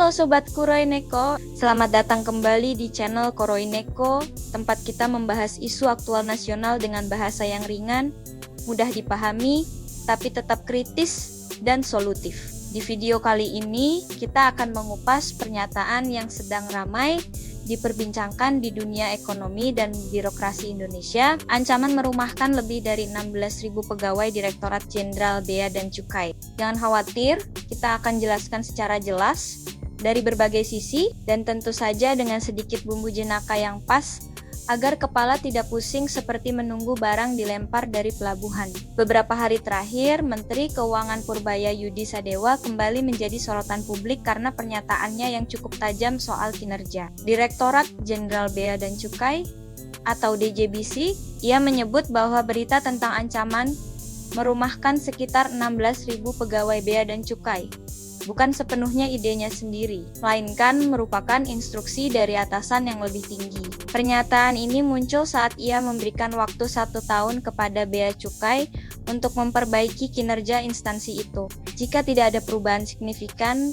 Halo Sobat Kuroineko, selamat datang kembali di channel Kuroineko, tempat kita membahas isu aktual nasional dengan bahasa yang ringan, mudah dipahami, tapi tetap kritis dan solutif. Di video kali ini, kita akan mengupas pernyataan yang sedang ramai diperbincangkan di dunia ekonomi dan birokrasi Indonesia, ancaman merumahkan lebih dari 16.000 pegawai Direktorat Jenderal Bea dan Cukai. Jangan khawatir, kita akan jelaskan secara jelas dari berbagai sisi dan tentu saja dengan sedikit bumbu jenaka yang pas agar kepala tidak pusing seperti menunggu barang dilempar dari pelabuhan. Beberapa hari terakhir, Menteri Keuangan Purbaya Yudi Sadewa kembali menjadi sorotan publik karena pernyataannya yang cukup tajam soal kinerja. Direktorat Jenderal Bea dan Cukai atau DJBC, ia menyebut bahwa berita tentang ancaman merumahkan sekitar 16.000 pegawai bea dan cukai bukan sepenuhnya idenya sendiri, melainkan merupakan instruksi dari atasan yang lebih tinggi. Pernyataan ini muncul saat ia memberikan waktu 1 tahun kepada Bea Cukai untuk memperbaiki kinerja instansi itu. Jika tidak ada perubahan signifikan,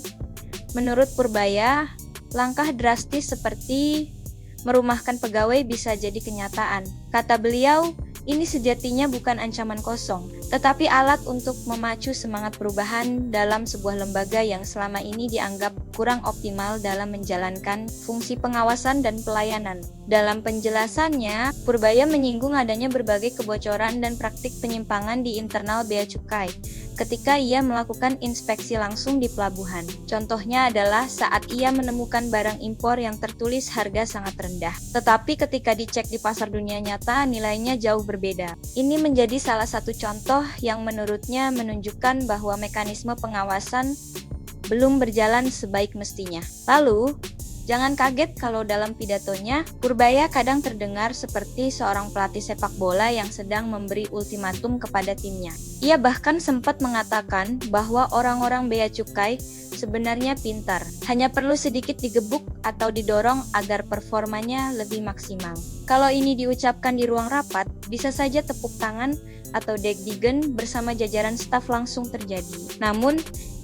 menurut Purbaya, langkah drastis seperti merumahkan pegawai bisa jadi kenyataan. Kata beliau, ini sejatinya bukan ancaman kosong, tetapi alat untuk memacu semangat perubahan dalam sebuah lembaga yang selama ini dianggap kurang optimal dalam menjalankan fungsi pengawasan dan pelayanan. Dalam penjelasannya, Purbaya menyinggung adanya berbagai kebocoran dan praktik penyimpangan di internal Bea Cukai ketika ia melakukan inspeksi langsung di pelabuhan. Contohnya adalah saat ia menemukan barang impor yang tertulis harga sangat rendah, tetapi ketika dicek di pasar dunia nyata nilainya jauh berbeda. Ini menjadi salah satu contoh yang menurutnya menunjukkan bahwa mekanisme pengawasan belum berjalan sebaik mestinya. Lalu, jangan kaget kalau dalam pidatonya, Purbaya kadang terdengar seperti seorang pelatih sepak bola yang sedang memberi ultimatum kepada timnya. Ia bahkan sempat mengatakan bahwa orang-orang Bea Cukai sebenarnya pintar, hanya perlu sedikit digebuk atau didorong agar performanya lebih maksimal. Kalau ini diucapkan di ruang rapat, bisa saja tepuk tangan atau dekdigen bersama jajaran staf langsung terjadi. Namun,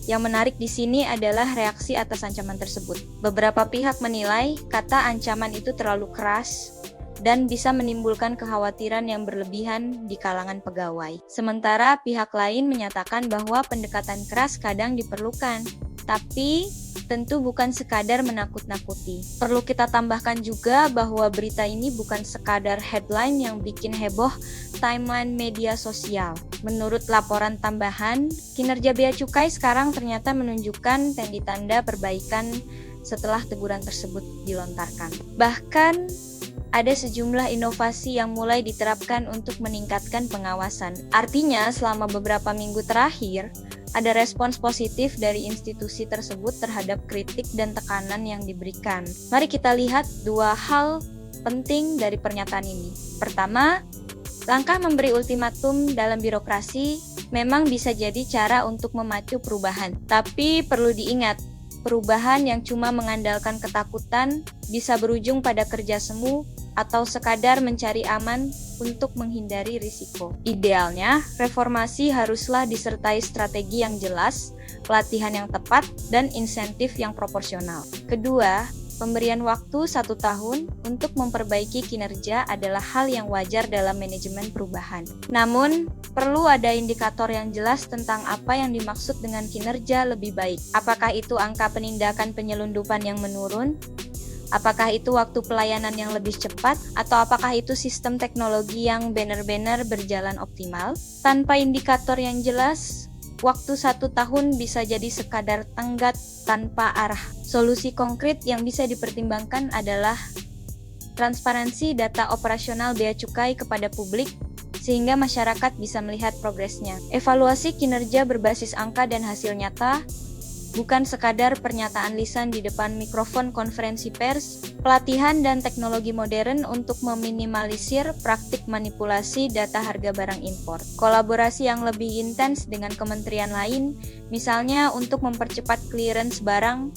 yang menarik di sini adalah reaksi atas ancaman tersebut. Beberapa pihak menilai kata ancaman itu terlalu keras dan bisa menimbulkan kekhawatiran yang berlebihan di kalangan pegawai. Sementara pihak lain menyatakan bahwa pendekatan keras kadang diperlukan, tapi tentu bukan sekadar menakut-nakuti. Perlu kita tambahkan juga bahwa berita ini bukan sekadar headline yang bikin heboh timeline media sosial. Menurut laporan tambahan, kinerja Bea Cukai sekarang ternyata menunjukkan tanda perbaikan setelah teguran tersebut dilontarkan. Bahkan, ada sejumlah inovasi yang mulai diterapkan untuk meningkatkan pengawasan. Artinya, selama beberapa minggu terakhir, ada respons positif dari institusi tersebut terhadap kritik dan tekanan yang diberikan. Mari kita lihat dua hal penting dari pernyataan ini. Pertama, langkah memberi ultimatum dalam birokrasi memang bisa jadi cara untuk memacu perubahan. Tapi perlu diingat, perubahan yang cuma mengandalkan ketakutan bisa berujung pada kerja semu atau sekadar mencari aman untuk menghindari risiko. Idealnya, reformasi haruslah disertai strategi yang jelas, pelatihan yang tepat, dan insentif yang proporsional. Kedua, pemberian waktu 1 tahun untuk memperbaiki kinerja adalah hal yang wajar dalam manajemen perubahan. Namun, perlu ada indikator yang jelas tentang apa yang dimaksud dengan kinerja lebih baik. Apakah itu angka penindakan penyelundupan yang menurun? Apakah itu waktu pelayanan yang lebih cepat? Atau apakah itu sistem teknologi yang benar-benar berjalan optimal? Tanpa indikator yang jelas, waktu 1 tahun bisa jadi sekadar tenggat tanpa arah. Solusi konkret yang bisa dipertimbangkan adalah transparansi data operasional Bea Cukai kepada publik, sehingga masyarakat bisa melihat progresnya. Evaluasi kinerja berbasis angka dan hasil nyata, bukan sekadar pernyataan lisan di depan mikrofon konferensi pers. Pelatihan dan teknologi modern untuk meminimalisir praktik manipulasi data harga barang impor. Kolaborasi yang lebih intens dengan kementerian lain, misalnya untuk mempercepat clearance barang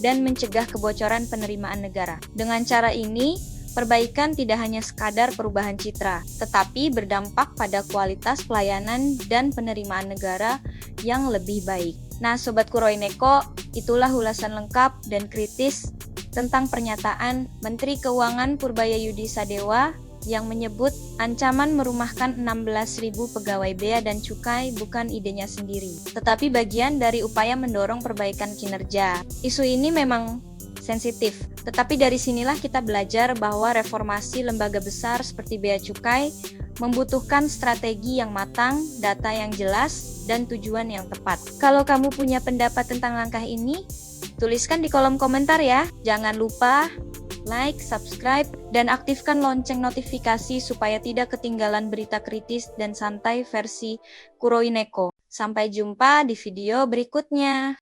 dan mencegah kebocoran penerimaan negara. Dengan cara ini, perbaikan tidak hanya sekadar perubahan citra, tetapi berdampak pada kualitas pelayanan dan penerimaan negara yang lebih baik. Nah, Sobat Kuroineko, itulah ulasan lengkap dan kritis tentang pernyataan Menteri Keuangan Purbayayudi Sadewa yang menyebut ancaman merumahkan 16.000 pegawai bea dan cukai bukan idenya sendiri, tetapi bagian dari upaya mendorong perbaikan kinerja. Isu ini memang sensitif, tetapi dari sinilah kita belajar bahwa reformasi lembaga besar seperti bea cukai membutuhkan strategi yang matang, data yang jelas, dan tujuan yang tepat. Kalau kamu punya pendapat tentang langkah ini, tuliskan di kolom komentar ya. Jangan lupa like, subscribe, dan aktifkan lonceng notifikasi supaya tidak ketinggalan berita kritis dan santai versi Kuroineko. Sampai jumpa di video berikutnya.